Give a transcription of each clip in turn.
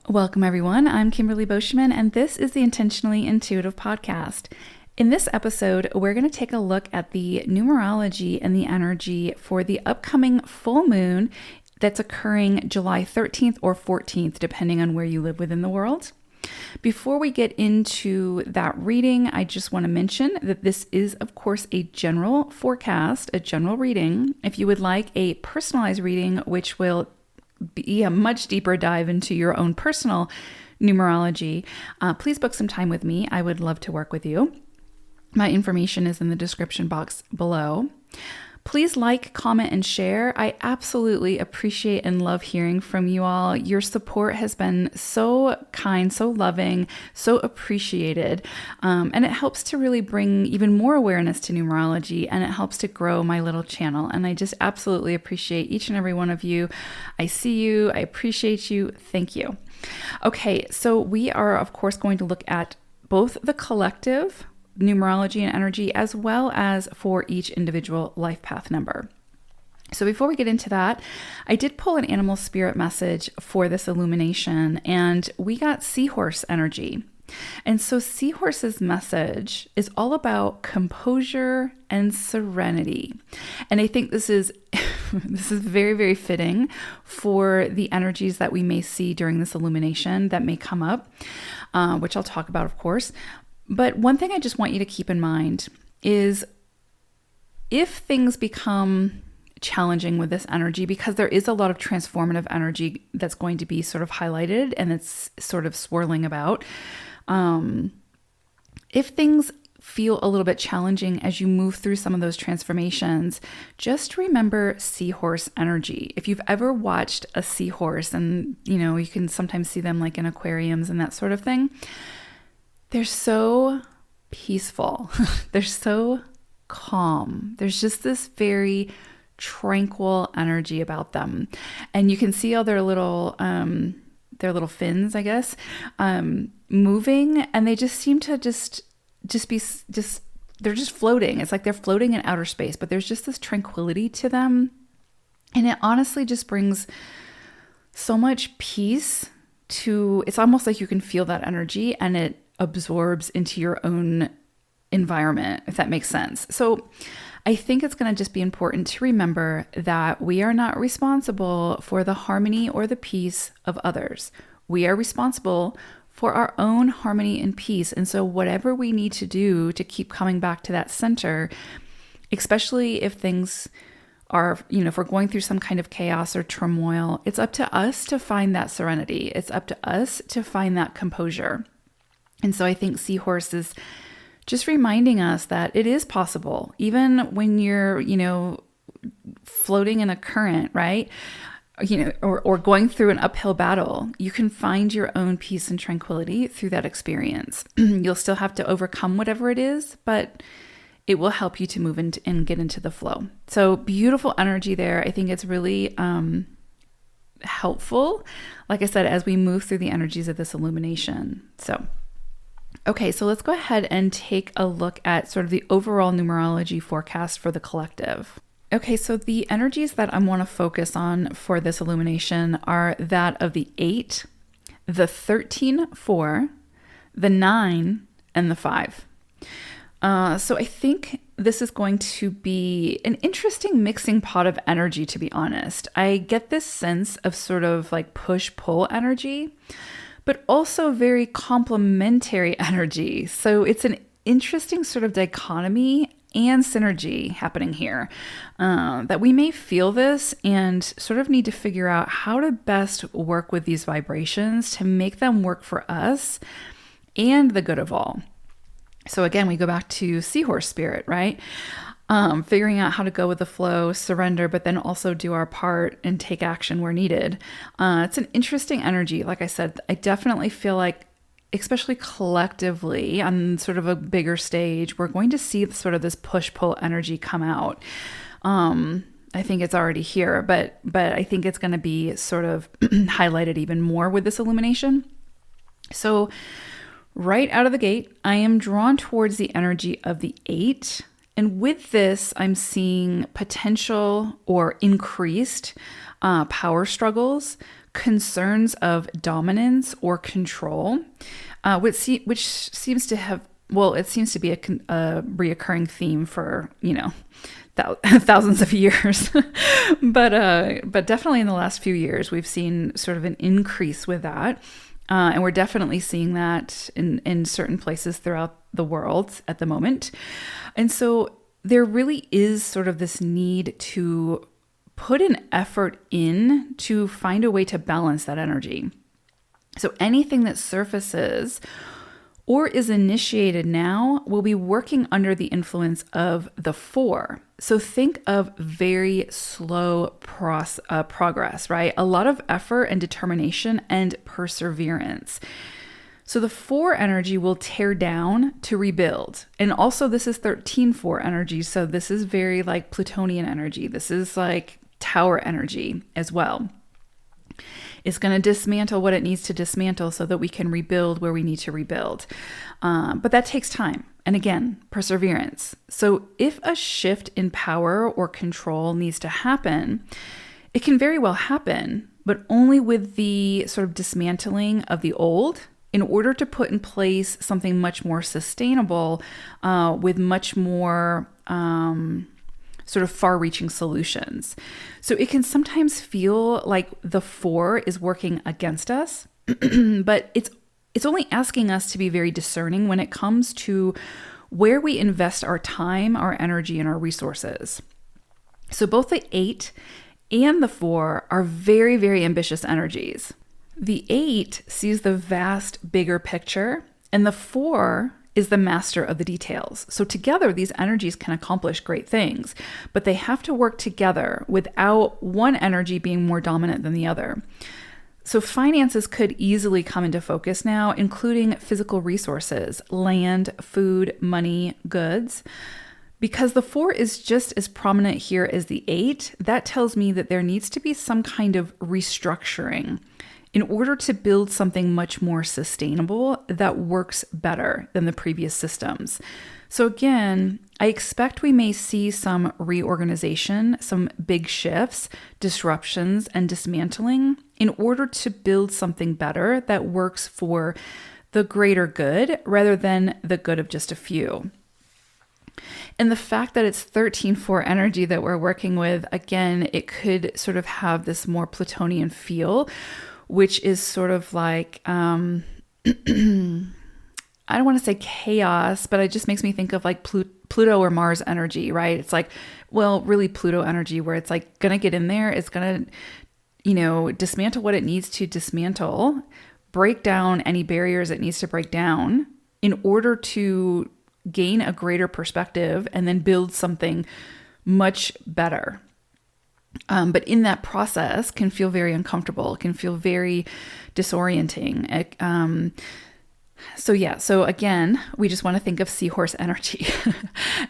Welcome, everyone. I'm Kimberly Boschman, and this is the Intentionally Intuitive Podcast. In this episode, we're going to take a look at the numerology and the energy for the upcoming full moon that's occurring July 13th or 14th, depending on where you live within the world. Before we get into that reading, I just want to mention that this is, of course, a general forecast, a general reading. If you would like a personalized reading, which will be a much deeper dive into your own personal numerology, please book some time with me. I would love to work with you. My information is in the description box below. Please like, comment, and share. I absolutely appreciate and love hearing from you all. Your support has been so kind, so loving, so appreciated. And it helps to really bring even more awareness to numerology, and it helps to grow my little channel. And I just absolutely appreciate each and every one of you. I see you. I appreciate you. Thank you. Okay, so we are, of course, going to look at both the collective numerology and energy, as well as for each individual life path number. So before we get into that, I did pull an animal spirit message for this illumination, and we got seahorse energy. And so seahorse's message is all about composure and serenity. And I think this is this is very, very fitting for the energies that we may see during this illumination that may come up, which I'll talk about, of course. But one thing I just want you to keep in mind is if things become challenging with this energy, because there is a lot of transformative energy that's going to be sort of highlighted and it's sort of swirling about. If things feel a little bit challenging as you move through some of those transformations, just remember seahorse energy. If you've ever watched a seahorse, and you can sometimes see them like in aquariums and that sort of thing, they're so peaceful. They're so calm. There's just this very tranquil energy about them. And you can see all their little fins, I guess, moving, and they just seem to just be they're just floating. It's like they're floating in outer space, but there's just this tranquility to them. And it honestly just brings so much peace to, it's almost like you can feel that energy and it absorbs into your own environment, if that makes sense. So I think it's going to just be important to remember that we are not responsible for the harmony or the peace of others. We are responsible for our own harmony and peace. And so whatever we need to do to keep coming back to that center, especially if things are, if we're going through some kind of chaos or turmoil, it's up to us to find that serenity. It's up to us to find that composure. And so I think Seahorse is just reminding us that it is possible, even when you're, floating in a current, right? Or going through an uphill battle, you can find your own peace and tranquility through that experience. You'll still have to overcome whatever it is, but it will help you to move into and get into the flow. So beautiful energy there. I think it's really helpful, like I said, as we move through the energies of this illumination. Okay, so let's go ahead and take a look at sort of the overall numerology forecast for the collective. Okay, so the energies that I want to focus on for this illumination are that of the 8, the 13-4, the 9, and the 5. So I think this is going to be an interesting mixing pot of energy, to be honest. I get this sense of sort of like push-pull energy, but also very complementary energy. So it's an interesting sort of dichotomy and synergy happening here, that we may feel this and sort of need to figure out how to best work with these vibrations to make them work for us and the good of all. So again, we go back to seahorse spirit, right? Figuring out how to go with the flow, surrender, but then also do our part and take action where needed. It's an interesting energy. Like I said, I definitely feel like, especially collectively on sort of a bigger stage, we're going to see sort of this push-pull energy come out. I think it's already here, but I think it's going to be sort of highlighted even more with this illumination. So right out of the gate, I am drawn towards the energy of the 8. And with this, I'm seeing potential or increased power struggles, concerns of dominance or control, which seems to have, well, it seems to be a reoccurring theme for, thousands of years. but definitely in the last few years, we've seen sort of an increase with that. And we're definitely seeing that in certain places throughout the world at the moment. And so there really is sort of this need to put an effort in to find a way to balance that energy. So anything that surfaces or is initiated now will be working under the influence of the 4. So think of very slow progress, right? A lot of effort and determination and perseverance. So the 4 energy will tear down to rebuild. And also this is 13-4 energy. So this is very like Plutonian energy. This is like tower energy as well. It's going to dismantle what it needs to dismantle so that we can rebuild where we need to rebuild. But that takes time. And again, perseverance. So if a shift in power or control needs to happen, it can very well happen, but only with the sort of dismantling of the old in order to put in place something much more sustainable with much more sort of far-reaching solutions. So it can sometimes feel like the 4 is working against us, but it's only asking us to be very discerning when it comes to where we invest our time, our energy, and our resources. So both the 8 and the 4 are very, very ambitious energies. The 8 sees the vast, bigger picture, and the 4 is the master of the details. So together, these energies can accomplish great things, but they have to work together without one energy being more dominant than the other. So finances could easily come into focus now, including physical resources, land, food, money, goods. Because the 4 is just as prominent here as the 8, that tells me that there needs to be some kind of restructuring in order to build something much more sustainable that works better than the previous systems. So again, I expect we may see some reorganization, some big shifts, disruptions, and dismantling in order to build something better that works for the greater good rather than the good of just a few. And the fact that it's 13-4 energy that we're working with, again, it could sort of have this more Plutonian feel, which is sort of like, I don't want to say chaos, but it just makes me think of like Pluto or Mars energy, right? It's like, well, really Pluto energy where it's like going to get in there. It's going to, dismantle what it needs to dismantle, break down any barriers it needs to break down in order to gain a greater perspective and then build something much better. But in that process can feel very uncomfortable, can feel very disorienting. So again, we just want to think of seahorse energy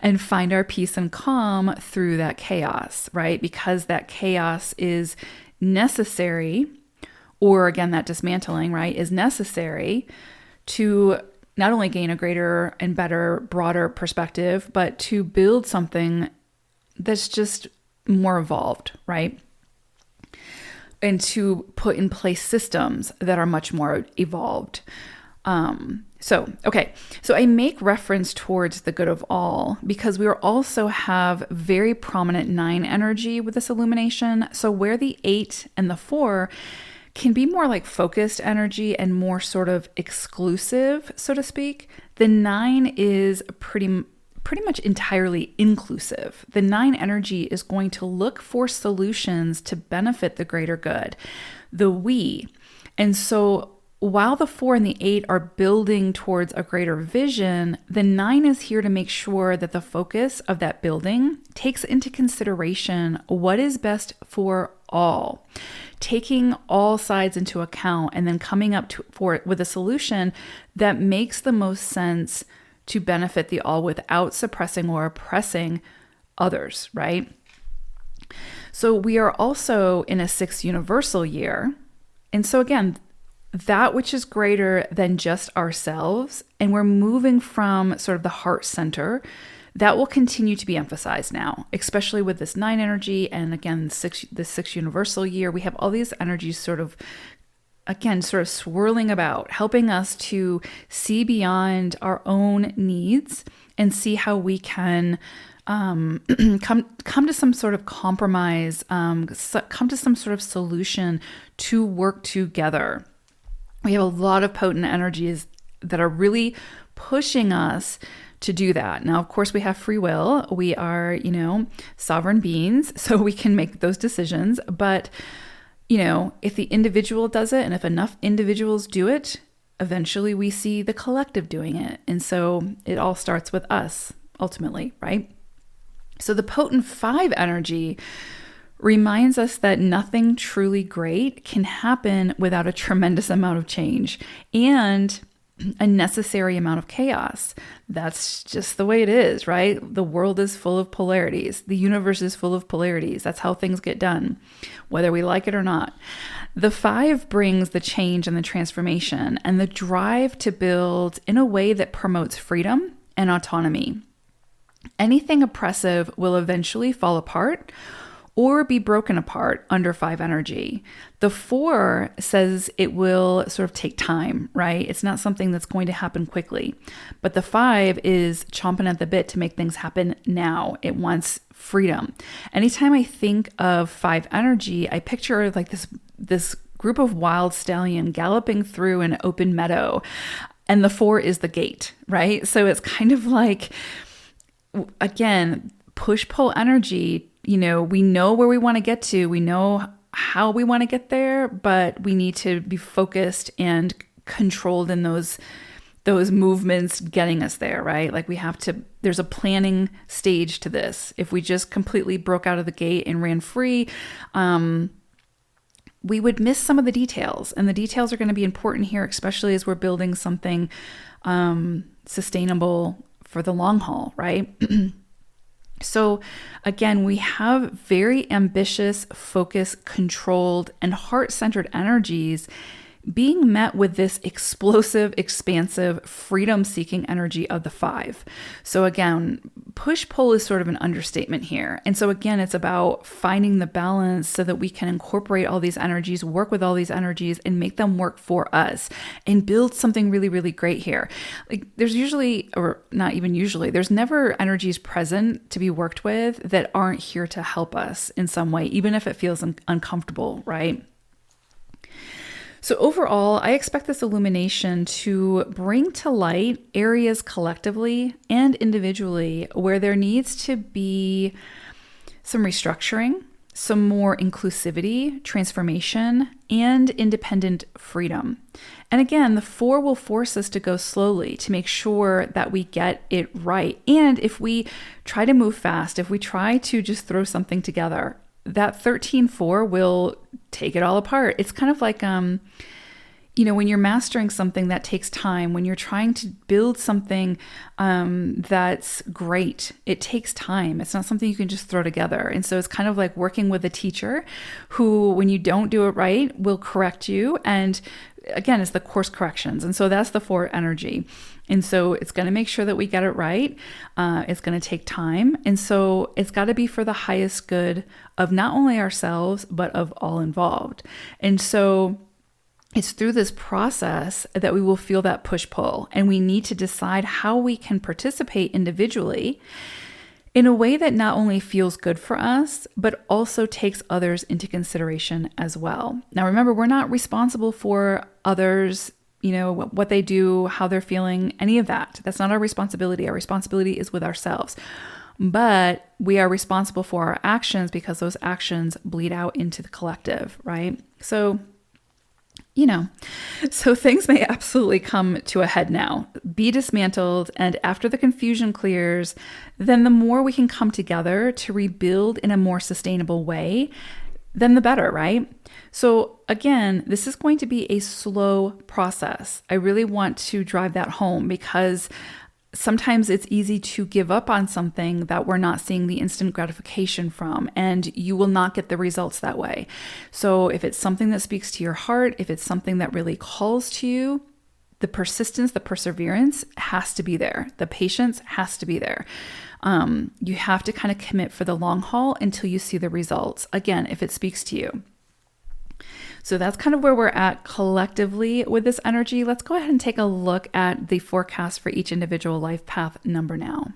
and find our peace and calm through that chaos, right? Because that chaos is necessary, or again, that dismantling, right, is necessary to not only gain a greater and better, broader perspective, but to build something that's just more evolved, right? And to put in place systems that are much more evolved. So I make reference towards the good of all because we also have very prominent 9 energy with this illumination. So where the 8 and the 4 can be more like focused energy and more sort of exclusive, so to speak, the 9 is pretty much entirely inclusive. The 9 energy is going to look for solutions to benefit the greater good, the we. And so while the 4 and the 8 are building towards a greater vision, the 9 is here to make sure that the focus of that building takes into consideration what is best for all, taking all sides into account and then coming up with a solution that makes the most sense to benefit the all without suppressing or oppressing others, right? So we are also in a 6th universal year. And so again, that which is greater than just ourselves, and we're moving from sort of the heart center, that will continue to be emphasized now, especially with this 9 energy. And again, the six universal year, we have all these energies sort of swirling about, helping us to see beyond our own needs and see how we can come to some sort of compromise, come to some sort of solution to work together. We have a lot of potent energies that are really pushing us to do that. Now, of course, we have free will. We are, sovereign beings, so we can make those decisions. But if the individual does it and if enough individuals do it, eventually we see the collective doing it. And so it all starts with us ultimately, right? So the potent 5 energy reminds us that nothing truly great can happen without a tremendous amount of change and a necessary amount of chaos. That's just the way it is, right? The world is full of polarities. The universe is full of polarities. That's how things get done, whether we like it or not. The 5 brings the change and the transformation and the drive to build in a way that promotes freedom and autonomy. Anything oppressive will eventually fall apart or be broken apart under 5 energy. The 4 says it will sort of take time, right? It's not something that's going to happen quickly. But the 5 is chomping at the bit to make things happen now. It wants freedom. Anytime I think of 5 energy, I picture like this group of wild stallion galloping through an open meadow. And the 4 is the gate, right? So it's kind of like, again, push-pull energy. We know where we want to get to. We know how we want to get there, but we need to be focused and controlled in those movements getting us there, right? Like there's a planning stage to this. If we just completely broke out of the gate and ran free, we would miss some of the details. And the details are going to be important here, especially as we're building something sustainable for the long haul, right? So again, we have very ambitious, focused, controlled, and heart-centered energies being met with this explosive, expansive, freedom-seeking energy of the 5. So again, push-pull is sort of an understatement here. And so again, it's about finding the balance so that we can incorporate all these energies, work with all these energies, and make them work for us and build something really, really great here. Like there's usually, or not even usually, there's never energies present to be worked with that aren't here to help us in some way, even if it feels uncomfortable, right? So overall, I expect this illumination to bring to light areas collectively and individually where there needs to be some restructuring, some more inclusivity, transformation, and independent freedom. And again, the 4 will force us to go slowly to make sure that we get it right. And if we try to move fast, if we try to just throw something together, that 13-4 will take it all apart. It's kind of like, when you're mastering something that takes time, when you're trying to build something that's great, it takes time. It's not something you can just throw together. And so it's kind of like working with a teacher who, when you don't do it right, will correct you. And again, it's the course corrections. And so that's the 4 energy. And so it's going to make sure that we get it right. It's going to take time. And so it's got to be for the highest good of not only ourselves, but of all involved. And so it's through this process that we will feel that push-pull. And we need to decide how we can participate individually in a way that not only feels good for us, but also takes others into consideration as well. Now, remember, we're not responsible for others, what they do, how they're feeling, any of that. That's not our responsibility. Our responsibility is with ourselves. But we are responsible for our actions because those actions bleed out into the collective, right? So things may absolutely come to a head now, be dismantled, and after the confusion clears, then the more we can come together to rebuild in a more sustainable way, then the better, right? So again, this is going to be a slow process. I really want to drive that home because sometimes it's easy to give up on something that we're not seeing the instant gratification from, and you will not get the results that way. So if it's something that speaks to your heart, if it's something that really calls to you, the persistence, the perseverance has to be there. The patience has to be there. You have to kind of commit for the long haul until you see the results. Again, if it speaks to you. So that's kind of where we're at collectively with this energy. Let's go ahead and take a look at the forecast for each individual life path number now.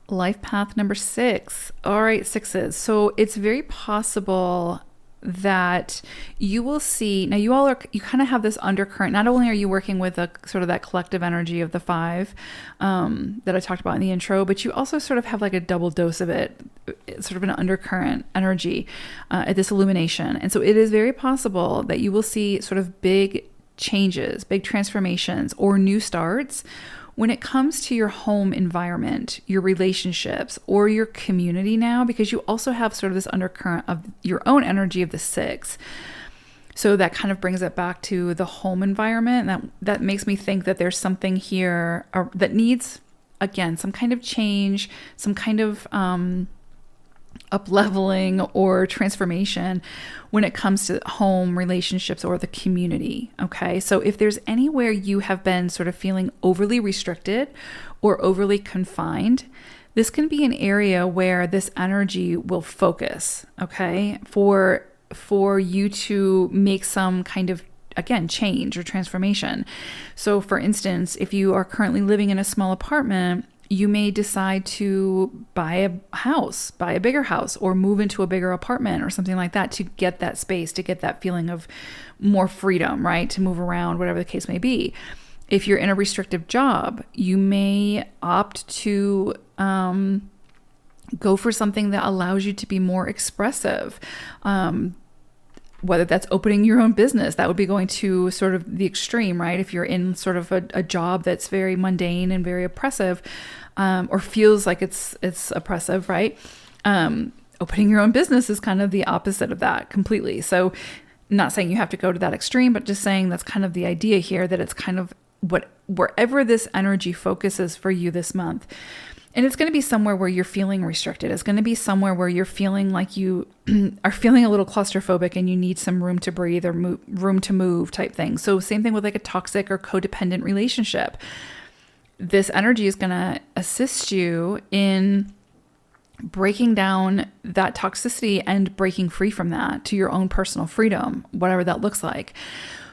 Life path number 6. All right, 6s. So it's very possible that you will see, now you kind of have this undercurrent. Not only are you working with a sort of that collective energy of the 5 that I talked about in the intro, but you also sort of have like a double dose of it. It's sort of an undercurrent energy at this illumination. And so it is very possible that you will see sort of big changes, big transformations, or new starts when it comes to your home environment, your relationships, or your community now, because you also have sort of this undercurrent of your own energy of the 6. So that kind of brings it back to the home environment. That makes me think that there's something here that needs, again, some kind of change, some kind of up-leveling or transformation when it comes to home relationships or the community. Okay. So if there's anywhere you have been sort of feeling overly restricted or overly confined, this can be an area where this energy will focus. Okay. For you to make some kind of, again, change or transformation. So for instance, if you are currently living in a small apartment, you may decide to buy a bigger house, or move into a bigger apartment or something like that to get that space, to get that feeling of more freedom, right? To move around, whatever the case may be. If you're in a restrictive job, you may opt to go for something that allows you to be more expressive. Whether that's opening your own business, that would be going to sort of the extreme, right? If you're in sort of a job that's very mundane and very oppressive, or feels like it's oppressive, right? Opening your own business is kind of the opposite of that completely. So not saying you have to go to that extreme, but just saying that's kind of the idea here, that it's kind of wherever this energy focuses for you this month. And it's going to be somewhere where you're feeling restricted. It's going to be somewhere where you're feeling like you are feeling a little claustrophobic and you need some room to breathe or room to move type thing. So same thing with like a toxic or codependent relationship. This energy is going to assist you in breaking down that toxicity and breaking free from that to your own personal freedom, whatever that looks like.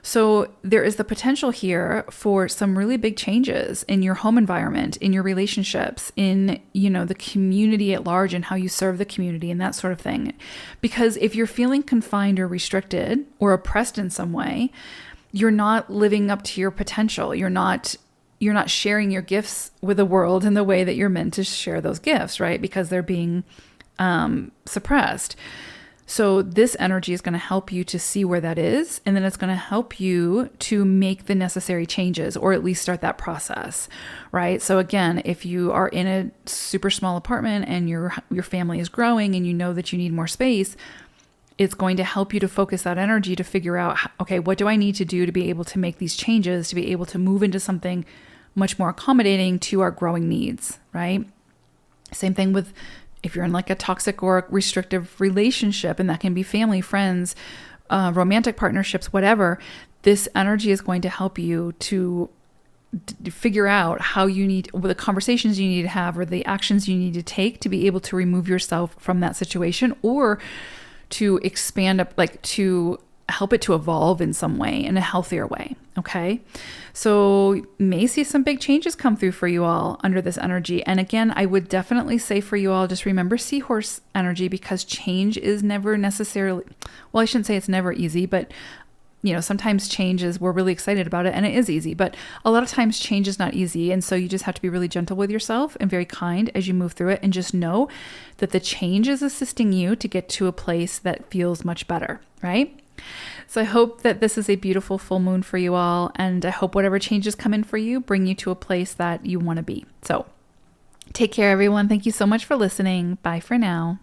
So there is the potential here for some really big changes in your home environment, in your relationships, in, the community at large and how you serve the community and that sort of thing. Because if you're feeling confined or restricted or oppressed in some way, you're not living up to your potential. You're not sharing your gifts with the world in the way that you're meant to share those gifts, right? Because they're being suppressed. So this energy is going to help you to see where that is, and then it's going to help you to make the necessary changes, or at least start that process, right? So again, if you are in a super small apartment and your family is growing and you know that you need more space, it's going to help you to focus that energy to figure out, okay, what do I need to do to be able to make these changes, to be able to move into something much more accommodating to our growing needs, right? Same thing with if you're in like a toxic or restrictive relationship, and that can be family, friends, romantic partnerships, whatever, this energy is going to help you to figure out how you need, the conversations you need to have, or the actions you need to take to be able to remove yourself from that situation, or to expand up, like to help it to evolve in some way, in a healthier way. Okay. So you may see some big changes come through for you all under this energy. And again, I would definitely say for you all, just remember seahorse energy, because change is never necessarily, well, I shouldn't say it's never easy, but sometimes change is, we're really excited about it and it is easy, but a lot of times change is not easy. And so you just have to be really gentle with yourself and very kind as you move through it, and just know that the change is assisting you to get to a place that feels much better, right? So I hope that this is a beautiful full moon for you all, and I hope whatever changes come in for you bring you to a place that you want to be. So take care, everyone. Thank you so much for listening. Bye for now.